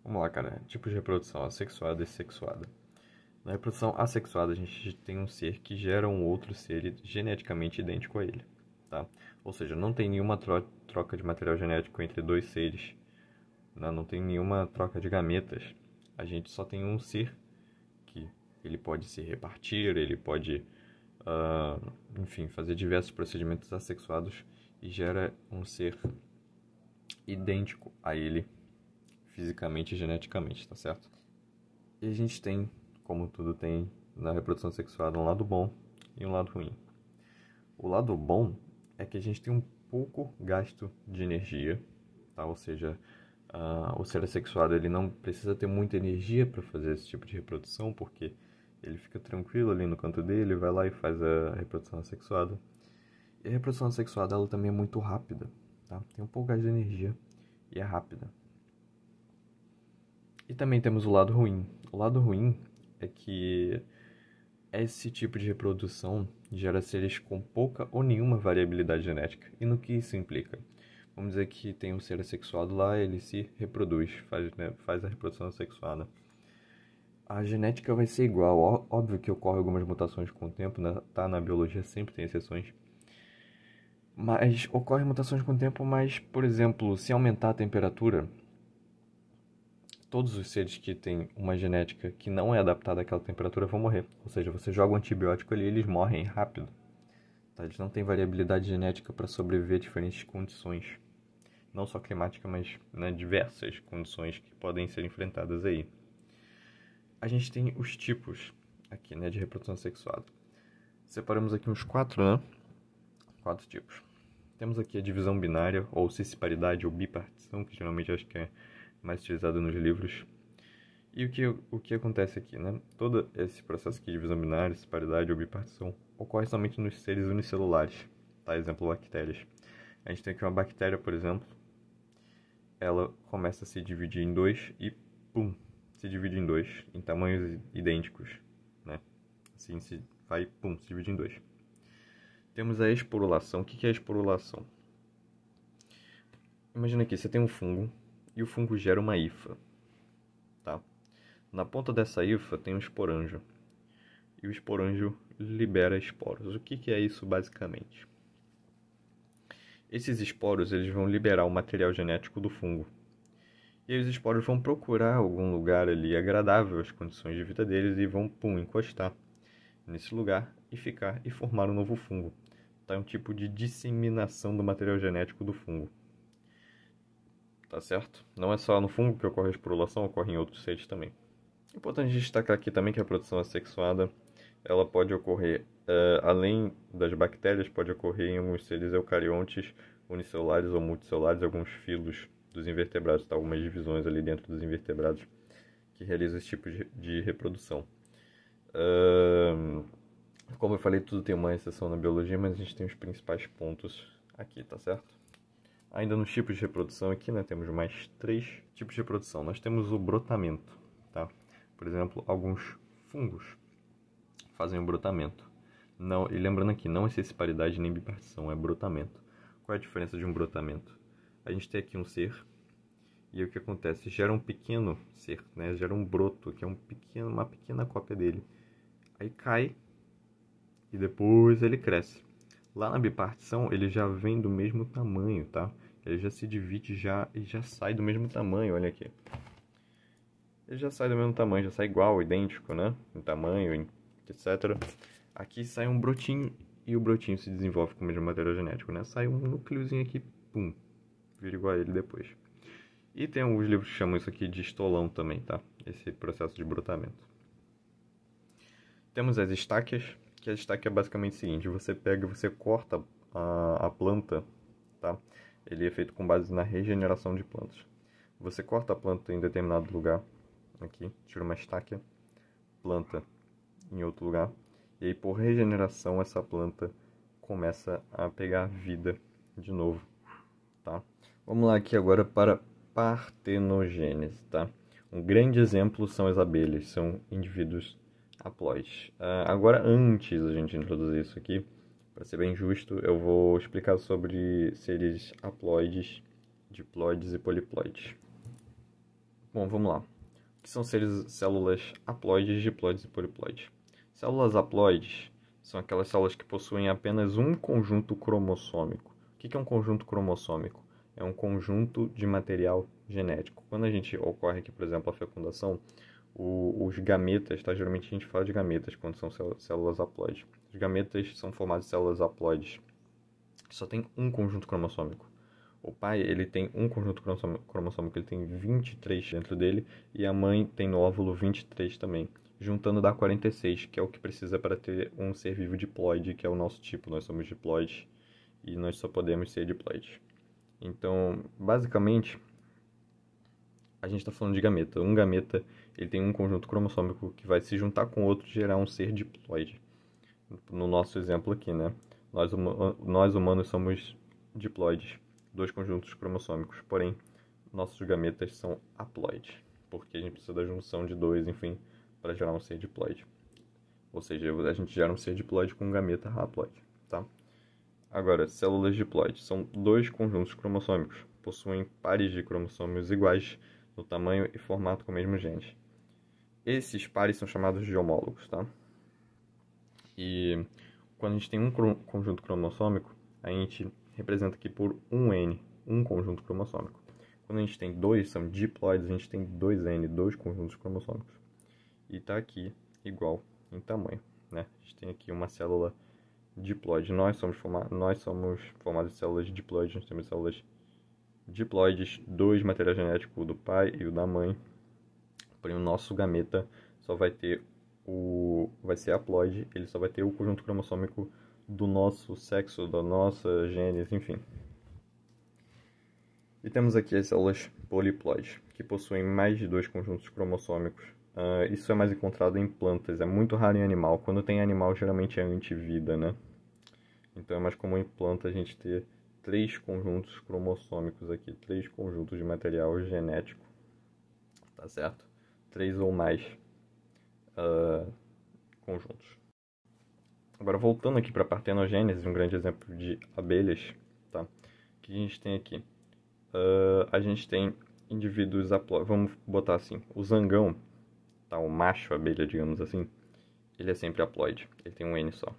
Vamos lá, cara. Tipos de reprodução assexuada e sexuada. Na reprodução assexuada, a gente tem um ser que gera um outro ser geneticamente idêntico a ele, tá? Ou seja, não tem nenhuma troca de material genético entre dois seres, né? Não tem nenhuma troca de gametas. A gente só tem um ser que ele pode se repartir, ele pode, enfim, fazer diversos procedimentos assexuados e gera um ser idêntico a ele fisicamente e geneticamente, tá certo? E a gente tem, como tudo tem na reprodução sexuada, um lado bom e um lado ruim. O lado bom é que a gente tem um pouco gasto de energia, tá? Ou seja, o ser assexuado ele não precisa ter muita energia para fazer esse tipo de reprodução, porque ele fica tranquilo ali no canto dele, vai lá e faz a reprodução assexuada. E a reprodução assexuada ela também é muito rápida, tá? Tem um pouco gasto de energia e é rápida. E também temos o lado ruim. O lado ruim é que esse tipo de reprodução gera seres com pouca ou nenhuma variabilidade genética. E no que isso implica? Vamos dizer que tem um ser assexuado lá, ele se reproduz, faz a reprodução assexuada. A genética vai ser igual. Óbvio que ocorre algumas mutações com o tempo, né? Tá? Na biologia sempre tem exceções. Mas ocorrem mutações com o tempo, mas, por exemplo, se aumentar a temperatura, todos os seres que têm uma genética que não é adaptada àquela temperatura vão morrer. Ou seja, você joga um antibiótico ali e eles morrem rápido. Tá? Eles não têm variabilidade genética para sobreviver a diferentes condições. Não só climática, mas diversas condições que podem ser enfrentadas aí. A gente tem os tipos aqui, de reprodução sexuada. Separamos aqui uns 4, né? 4 tipos. Temos aqui a divisão binária, ou cisparidade, ou bipartição, que geralmente acho que é mais utilizado nos livros. E o que acontece aqui, né? Todo esse processo aqui de divisão binária, cisparidade ou bipartição ocorre somente nos seres unicelulares, tá? Exemplo, bactérias. A gente tem aqui uma bactéria, por exemplo, ela começa a se dividir em dois e, pum, se divide em dois, em tamanhos idênticos, né? Assim se vai, pum, se divide em dois. Temos a esporulação. O que é a esporulação? Imagina aqui, você tem um fungo e o fungo gera uma hifa, tá? Na ponta dessa hifa tem um esporângio e o esporângio libera esporos. O que é isso basicamente? Esses esporos eles vão liberar o material genético do fungo. E aí os esporos vão procurar algum lugar ali agradável às condições de vida deles e vão, pum, encostar nesse lugar e ficar e formar um novo fungo. Tá? É um tipo de disseminação do material genético do fungo. Tá certo? Não é só no fungo que ocorre a esporulação, ocorre em outros seres também. É importante destacar aqui também que a produção assexuada ela pode ocorrer, além das bactérias, pode ocorrer em alguns seres eucariontes, unicelulares ou multicelulares, alguns filos dos invertebrados, tá? Algumas divisões ali dentro dos invertebrados que realizam esse tipo de reprodução. Como eu falei, tudo tem uma exceção na biologia, mas a gente tem os principais pontos aqui, tá certo? Ainda nos tipos de reprodução aqui, né, temos mais 3 tipos de reprodução. Nós temos o brotamento, tá? Por exemplo, alguns fungos fazem o brotamento. Não, e lembrando aqui, não é cisparidade nem bipartição, é brotamento. Qual é a diferença de um brotamento? A gente tem aqui um ser, e o que acontece? Gera um pequeno ser, né? Gera um broto, que é uma pequena cópia dele. Aí cai, e depois ele cresce. Lá na bipartição, ele já vem do mesmo tamanho, tá? Ele já se divide e já sai do mesmo tamanho, olha aqui. Ele já sai do mesmo tamanho, já sai igual, idêntico, né? Em tamanho, etc. Aqui sai um brotinho e o brotinho se desenvolve com o mesmo material genético, né? Sai um núcleozinho aqui, pum, vira igual a ele depois. E tem alguns livros que chamam isso aqui de estolão também, tá? Esse processo de brotamento. Temos as estáquias, que a estáquia é basicamente o seguinte, você pega e você corta a planta, tá? Ele é feito com base na regeneração de plantas. Você corta a planta em determinado lugar, aqui, tira uma estáquia, planta em outro lugar, e aí por regeneração essa planta começa a pegar vida de novo, tá? Vamos lá aqui agora para partenogênese, tá? Um grande exemplo são as abelhas, são indivíduos haploides. Agora, antes da gente introduzir isso aqui, para ser bem justo, eu vou explicar sobre seres haploides, diploides e poliploides. Bom, vamos lá. O que são células haploides, diploides e poliploides? Células haploides são aquelas células que possuem apenas um conjunto cromossômico. O que é um conjunto cromossômico? É um conjunto de material genético. Quando a gente ocorre aqui, por exemplo, a fecundação, os gametas, tá? Geralmente a gente fala de gametas quando são células haploides. Os gametas são formados de células haploides, que só tem um conjunto cromossômico. O pai, ele tem um conjunto cromossômico, ele tem 23 dentro dele, e a mãe tem no óvulo 23 também. Juntando dá 46, que é o que precisa para ter um ser vivo diploide, que é o nosso tipo. Nós somos diploides e nós só podemos ser diploides. Então, basicamente, a gente está falando de gameta. Um gameta, ele tem um conjunto cromossômico que vai se juntar com outro e gerar um ser diploide. No nosso exemplo aqui, né? Nós humanos somos diploides, dois conjuntos cromossômicos, porém, nossos gametas são haploides, porque a gente precisa da junção de dois, enfim, para gerar um ser diploide. Ou seja, a gente gera um ser diploide com um gameta haploide, tá? Agora, células diploides são dois conjuntos cromossômicos, possuem pares de cromossomos iguais no tamanho e formato com o mesmo gene. Esses pares são chamados de homólogos, tá? E quando a gente tem um conjunto cromossômico, a gente representa aqui por um N, um conjunto cromossômico. Quando a gente tem dois, são diploides, a gente tem 2N, dois conjuntos cromossômicos. E está aqui igual em tamanho, né? A gente tem aqui uma célula diploide. Nós somos formados de células diploides, nós temos células diploides, dois materiais genéticos, o do pai e o da mãe. Porém, o nosso gameta só vai ser haploide, ele só vai ter o conjunto cromossômico do nosso sexo, da nossa genes, enfim. E temos aqui as células poliploides, que possuem mais de dois conjuntos cromossômicos. Isso é mais encontrado em plantas, é muito raro em animal. Quando tem animal, geralmente é antivida, né? Então é mais comum em planta a gente ter três conjuntos cromossômicos aqui, três conjuntos de material genético, tá certo? Três ou mais conjuntos. Agora, voltando aqui para a partenogênese, um grande exemplo de abelhas, tá? O que a gente tem aqui? A gente tem indivíduos haploides, vamos botar assim, o zangão, tá? O macho abelha, digamos assim, ele é sempre haploide, ele tem um N só.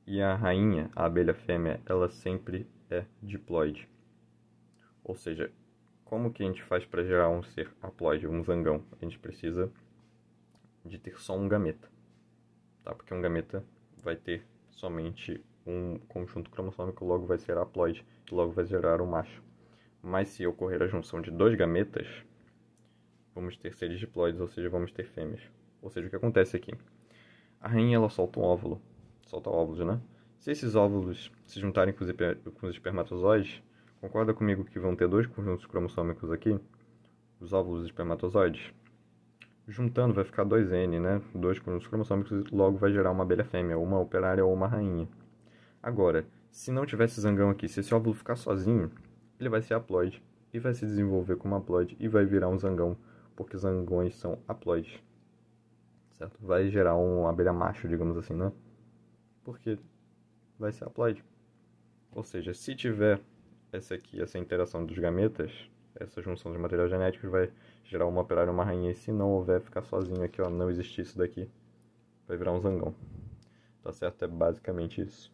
E a rainha, a abelha fêmea, ela sempre é diploide. Ou seja, como que a gente faz para gerar um ser haploide, um zangão? A gente precisa de ter só um gameta, tá? Porque um gameta vai ter somente um conjunto cromossômico, logo vai ser haploide, e logo vai gerar um macho. Mas se ocorrer a junção de dois gametas, vamos ter seres diploides, ou seja, vamos ter fêmeas. Ou seja, o que acontece aqui? A rainha, ela solta um óvulo, solta óvulos, né? Se esses óvulos se juntarem com os espermatozoides, concorda comigo que vão ter dois conjuntos cromossômicos aqui? Os óvulos espermatozoides? Juntando vai ficar 2N, né? Dois conjuntos cromossômicos e logo vai gerar uma abelha fêmea, uma operária ou uma rainha. Agora, se não tivesse zangão aqui, se esse óvulo ficar sozinho, ele vai ser haploide e vai se desenvolver como haploide e vai virar um zangão, porque zangões são haploides, certo? Vai gerar uma abelha macho, digamos assim, né? Porque vai ser haploide. Ou seja, se tiver essa interação dos gametas, essa junção de material genético vai gerar uma operária e uma rainha, e se não houver, ficar sozinho aqui, ó, não existir isso daqui, vai virar um zangão. Tá certo? É basicamente isso.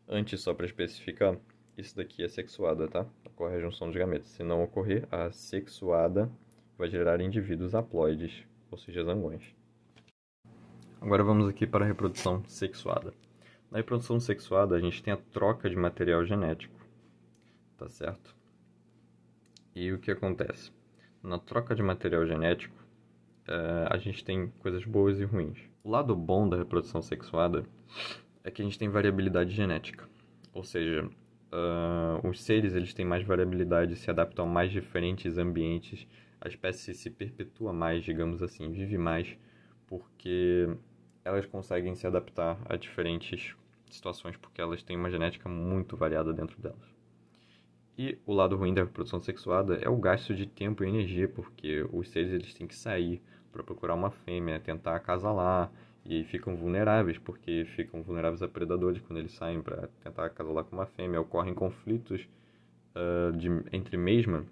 Antes, só para especificar, isso daqui é sexuada, tá? Ocorre a junção dos gametas. Se não ocorrer, a sexuada vai gerar indivíduos haploides, ou seja, zangões. Agora vamos aqui para a reprodução sexuada. Na reprodução sexuada, a gente tem a troca de material genético, tá certo? E o que acontece? Na troca de material genético, a gente tem coisas boas e ruins. O lado bom da reprodução sexuada é que a gente tem variabilidade genética. Ou seja, os seres eles têm mais variabilidade, se adaptam a mais diferentes ambientes, a espécie se perpetua mais, digamos assim, vive mais, porque elas conseguem se adaptar a diferentes situações, porque elas têm uma genética muito variada dentro delas. E o lado ruim da reprodução sexuada é o gasto de tempo e energia, porque os seres eles têm que sair para procurar uma fêmea, tentar acasalar, e ficam vulneráveis, porque ficam vulneráveis a predadores quando eles saem para tentar acasalar com uma fêmea. Ocorrem conflitos entre mesma,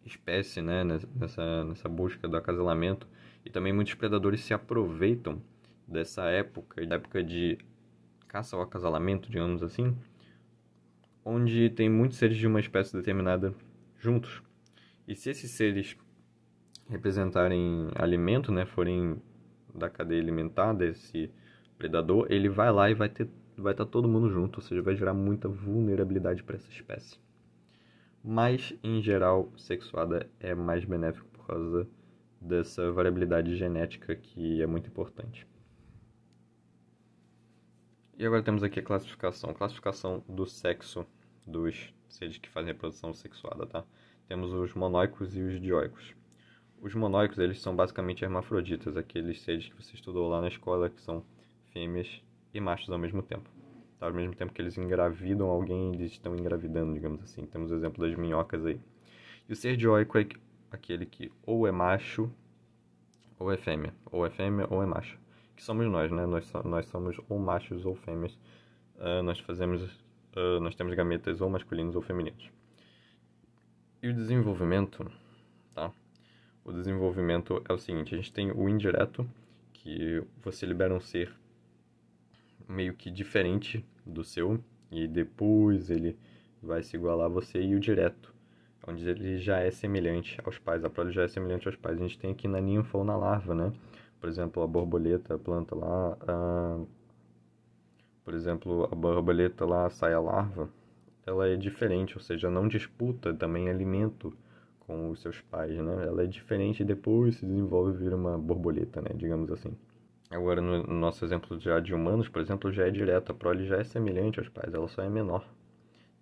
espécie, né, nessa busca do acasalamento, e também muitos predadores se aproveitam dessa época, da época de caça ao acasalamento, digamos assim, onde tem muitos seres de uma espécie determinada juntos. E se esses seres representarem alimento, né, forem da cadeia alimentar desse predador, ele vai lá e vai estar todo mundo junto, ou seja, vai gerar muita vulnerabilidade para essa espécie. Mas, em geral, sexuada é mais benéfico por causa dessa variabilidade genética que é muito importante. E agora temos aqui a classificação do sexo dos seres que fazem reprodução sexuada, tá? Temos os monóicos e os dioicos. Os monóicos, eles são basicamente hermafroditas, aqueles seres que você estudou lá na escola, que são fêmeas e machos ao mesmo tempo. Tá? Ao mesmo tempo que eles engravidam alguém, eles estão engravidando, digamos assim. Temos o exemplo das minhocas aí. E o ser dioico é aquele que ou é macho ou é fêmea, ou é fêmea ou é macho. Que somos nós, né? Nós somos ou machos ou fêmeas. Nós temos gametas ou masculinos ou femininos. E o desenvolvimento, tá? O desenvolvimento é o seguinte, a gente tem o indireto, que você libera um ser meio que diferente do seu, e depois ele vai se igualar a você, e o direto, onde ele já é semelhante aos pais, a prole já é semelhante aos pais. A gente tem aqui na ninfa ou na larva, né? Por exemplo, a borboleta, a planta lá, por exemplo, a borboleta lá sai a larva, ela é diferente, ou seja, não disputa também alimento com os seus pais, né? Ela é diferente e depois se desenvolve e vira uma borboleta, né? Digamos assim. Agora, no nosso exemplo já de humanos, por exemplo, já é direto, a prole já é semelhante aos pais, ela só é menor.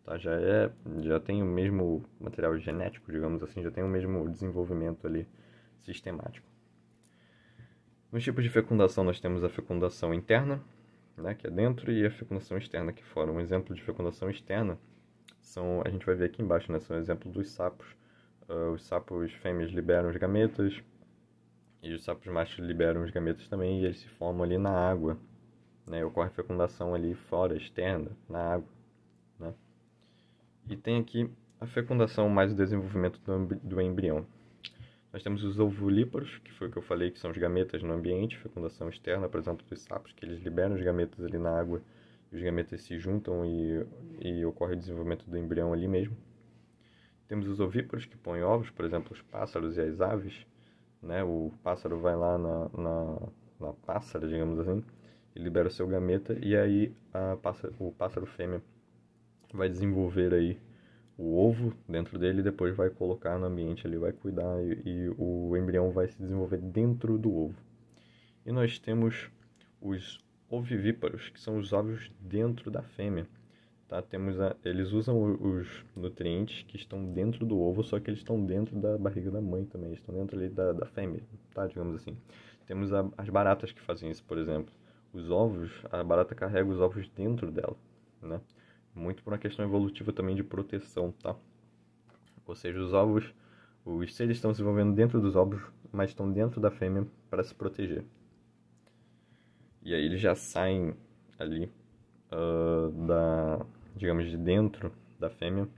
Tá? Já tem o mesmo material genético, digamos assim, já tem o mesmo desenvolvimento ali sistemático. Nos tipos de fecundação, nós temos a fecundação interna, né, que é dentro, e a fecundação externa, que é fora. Um exemplo de fecundação externa a gente vai ver aqui embaixo, né, são exemplos dos sapos. Os sapos fêmeas liberam os gametas, e os sapos machos liberam os gametas também, e eles se formam ali na água. Né, ocorre fecundação ali fora, externa, na água. Né? E tem aqui a fecundação mais o desenvolvimento do embrião. Nós temos os ovulíparos, que foi o que eu falei, que são os gametas no ambiente, fecundação externa, por exemplo, dos sapos, que eles liberam os gametas ali na água, e os gametas se juntam e ocorre o desenvolvimento do embrião ali mesmo. Temos os ovíparos, que põem ovos, por exemplo, os pássaros e as aves. Né? O pássaro vai lá na pássara, digamos assim, e libera o seu gameta, e aí o pássaro fêmea vai desenvolver aí o ovo dentro dele e depois vai colocar no ambiente ali, vai cuidar e o embrião vai se desenvolver dentro do ovo. E nós temos os ovivíparos, que são os ovos dentro da fêmea. Tá? Eles usam os nutrientes que estão dentro do ovo, só que eles estão dentro da barriga da mãe também, eles estão dentro ali da fêmea, tá? Digamos assim. Temos as baratas que fazem isso, por exemplo. A barata carrega os ovos dentro dela, né? Muito por uma questão evolutiva também de proteção, tá? Ou seja, os seres estão se desenvolvendo dentro dos ovos, mas estão dentro da fêmea para se proteger. E aí eles já saem ali digamos, de dentro da fêmea,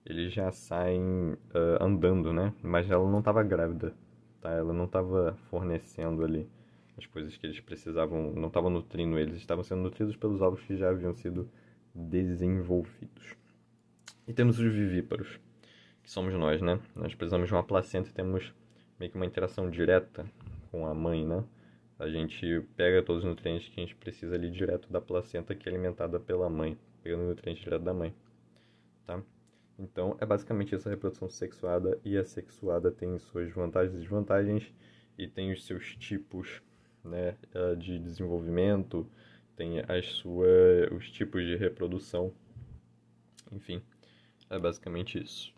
eles já saem andando, né? Mas ela não estava grávida, tá? Ela não estava fornecendo ali as coisas que eles precisavam, não estava nutrindo eles, estavam sendo nutridos pelos ovos que já haviam sido desenvolvidos. E temos os vivíparos, que somos nós, né? Nós precisamos de uma placenta e temos meio que uma interação direta com a mãe, né? A gente pega todos os nutrientes que a gente precisa ali direto da placenta, que é alimentada pela mãe, pegando o nutriente direto da mãe, tá? Então, é basicamente essa reprodução sexuada, e a sexuada tem suas vantagens e desvantagens, e tem os seus tipos, né, de desenvolvimento, tem os tipos de reprodução, enfim, é basicamente isso.